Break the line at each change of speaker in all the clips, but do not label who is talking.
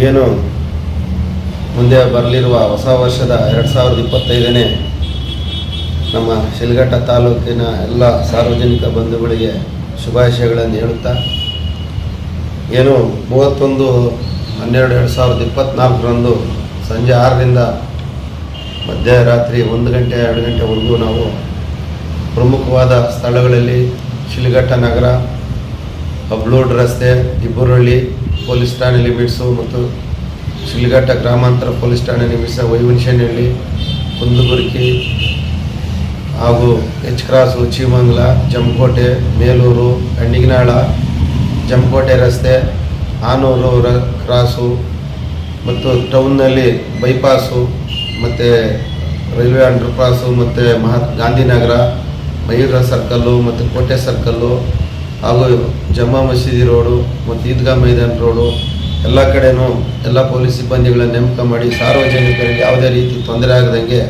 ಏನು ಮುಂದೆ ಬರಲಿರುವ ಹೊಸ ವರ್ಷದ 2025ನೇ ನಮ್ಮ ಶಿಲ್ಘಟ್ಟ ತಾಲೂಕಿನ ಎಲ್ಲ ಸಾರ್ವಜನಿಕ ಬಂಧುಗಳಿಗೆ ಶುಭಾಶಯಗಳನ್ನು ಹೇಳುತ್ತಾ, ಏನು 31/12/2024ರಂದು ಸಂಜೆ 6ರಿಂದ ಮಧ್ಯರಾತ್ರಿ 1 ಗಂಟೆ 2 ಗಂಟೆವರೆಗೂ ನಾವು ಪ್ರಮುಖವಾದ ಸ್ಥಳಗಳಲ್ಲಿ ಶಿಲ್ಘಟ್ಟ ನಗರ, ಅಬ್ಲೋಡ್ ರಸ್ತೆ, ಇಬ್ಬರಹಳ್ಳಿ ಪೊಲೀಸ್ ಠಾಣೆ ಲಿಮಿಟ್ಸು ಮತ್ತು ಶಿಲ್ಘಟ್ಟ ಗ್ರಾಮಾಂತರ ಪೊಲೀಸ್ ಠಾಣೆ ಲಿಮಿಟ್ಸ್, ವೈವನ್ಶನಹಳ್ಳಿ, ಕುಂದಗುರ್ಕಿ ಹಾಗೂ ಎಚ್ ಕ್ರಾಸು, ಚೀಮಂಗ್ಲ, ಜಮಕೋಟೆ, ಮೇಲೂರು, ಅಣ್ಣಿಗನಾಳ, ಜಮಕೋಟೆ ರಸ್ತೆ, ಆನೂರು ಕ್ರಾಸು ಮತ್ತು ಟೌನ್ನಲ್ಲಿ ಬೈಪಾಸು ಮತ್ತು ರೈಲ್ವೆ ಅಂಡರ್ ಪಾಸು ಮತ್ತು ಗಾಂಧಿನಗರ, ಮಯೂರ ಸರ್ಕಲ್ಲು ಮತ್ತು ಕೋಟೆ ಸರ್ಕಲ್ಲು ಹಾಗೂ ಜಮ್ಮಾ ಮಸೀದಿ ರೋಡು ಮತ್ತು ಈದ್ಗಾ ಮೈದಾನ ರೋಡು ಎಲ್ಲ ಕಡೆಯೂ ಎಲ್ಲ ಪೊಲೀಸ್ ಸಿಬ್ಬಂದಿಗಳನ್ನು ನೇಮಕ ಮಾಡಿ ಸಾರ್ವಜನಿಕರಿಗೆ ಯಾವುದೇ ರೀತಿ ತೊಂದರೆ ಆಗದಂಗೆ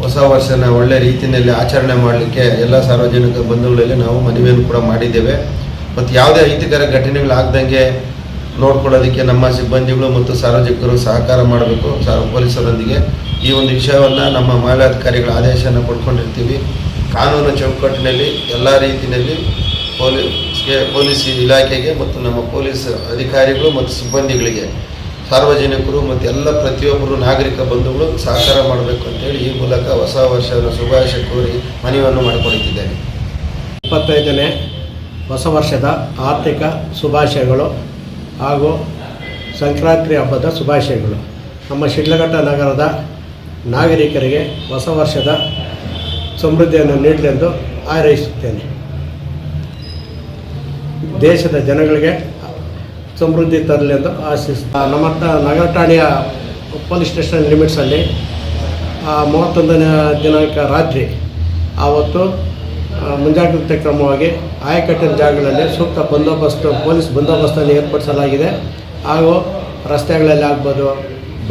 ಹೊಸ ವರ್ಷನ ಒಳ್ಳೆ ರೀತಿಯಲ್ಲಿ ಆಚರಣೆ ಮಾಡಲಿಕ್ಕೆ ಎಲ್ಲ ಸಾರ್ವಜನಿಕ ಬಂಧುಗಳಲ್ಲಿ ನಾವು ಮನವಿಯನ್ನು ಕೂಡ ಮಾಡಿದ್ದೇವೆ. ಮತ್ತು ಯಾವುದೇ ಅಹಿತಕರ ಘಟನೆಗಳಾಗದಂಗೆ ನೋಡ್ಕೊಳ್ಳೋದಕ್ಕೆ ನಮ್ಮ ಸಿಬ್ಬಂದಿಗಳು ಮತ್ತು ಸಾರ್ವಜನಿಕರು ಸಹಕಾರ ಮಾಡಬೇಕು ಪೊಲೀಸರೊಂದಿಗೆ. ಈ ಒಂದು ವಿಷಯವನ್ನು ನಮ್ಮ ಮೇಲಾಧಿಕಾರಿಗಳ ಆದೇಶನ ಪಡ್ಕೊಂಡಿರ್ತೀವಿ. ಕಾನೂನು ಚೌಕಟ್ಟಿನಲ್ಲಿ ಎಲ್ಲ ರೀತಿಯಲ್ಲಿ ಪೊಲೀಸ್ ಇಲಾಖೆಗೆ ಮತ್ತು ನಮ್ಮ ಪೊಲೀಸ್ ಅಧಿಕಾರಿಗಳು ಮತ್ತು ಸಿಬ್ಬಂದಿಗಳಿಗೆ, ಸಾರ್ವಜನಿಕರು ಮತ್ತು ಎಲ್ಲ ಪ್ರತಿಯೊಬ್ಬರು ನಾಗರಿಕ ಬಂಧುಗಳು ಸಹಕಾರ ಮಾಡಬೇಕು ಅಂತೇಳಿ ಈ ಮೂಲಕ ಹೊಸ ವರ್ಷದ ಶುಭಾಶಯ ಕೋರಿ ಮನವಿಯನ್ನು ಮಾಡಿಕೊಳ್ಳುತ್ತಿದ್ದೇನೆ.
25ನೇ ಹೊಸ ವರ್ಷದ ಆರ್ಥಿಕ ಶುಭಾಶಯಗಳು ಹಾಗೂ ಸಂಕ್ರಾಂತಿ ಹಬ್ಬದ ಶುಭಾಶಯಗಳು. ನಮ್ಮ ಶಿಡ್ಲಘಟ್ಟ ನಗರದ ನಾಗರಿಕರಿಗೆ ಹೊಸ ವರ್ಷದ ಸಮೃದ್ಧಿಯನ್ನು ನೀಡಲೆಂದು ಹಾರೈಸುತ್ತೇನೆ. ದೇಶದ ಜನಗಳಿಗೆ ಸಮೃದ್ಧಿ ತರಲೆಂದು ಆಶಿಸ್ತಾ, ನಮ್ಮ ನಗರ ಠಾಣೆಯ ಪೊಲೀಸ್ ಸ್ಟೇಷನ್ ಲಿಮಿಟ್ಸಲ್ಲಿ 31ನೇ ದಿನಾಂಕ ರಾತ್ರಿ ಆವತ್ತು ಮುಂಜಾಗ್ರತೆ ಕ್ರಮವಾಗಿ ಆಯಕಟ್ಟಿನ ಜಾಗಗಳಲ್ಲಿ ಸೂಕ್ತ ಪೊಲೀಸ್ ಬಂದೋಬಸ್ತನ್ನು ಏರ್ಪಡಿಸಲಾಗಿದೆ. ಹಾಗೂ ರಸ್ತೆಗಳಲ್ಲಿ ಆಗ್ಬೋದು,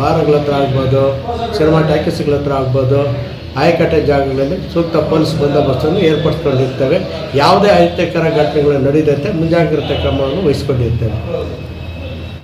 ಬಾರ್ಗಳ ಹತ್ರ ಆಗ್ಬೋದು, ಸಿನಿಮಾ ಟಾಕೀಸ್ಗಳ ಹತ್ರ ಆಗ್ಬೋದು, ಆಯಕಟ್ಟೆ ಜಾಗಗಳಲ್ಲಿ ಸೂಕ್ತ ಪೊಲೀಸ್ ಬಂದೋಬಸ್ತನ್ನು ಏರ್ಪಡಿಸ್ಕೊಂಡಿರ್ತೇವೆ. ಯಾವುದೇ ಅಹಿತಕರ ಘಟನೆಗಳು ನಡೆದಂತೆ ಮುಂಜಾಗ್ರತೆ ಕ್ರಮವನ್ನು ವಹಿಸಿಕೊಂಡಿರ್ತೇವೆ.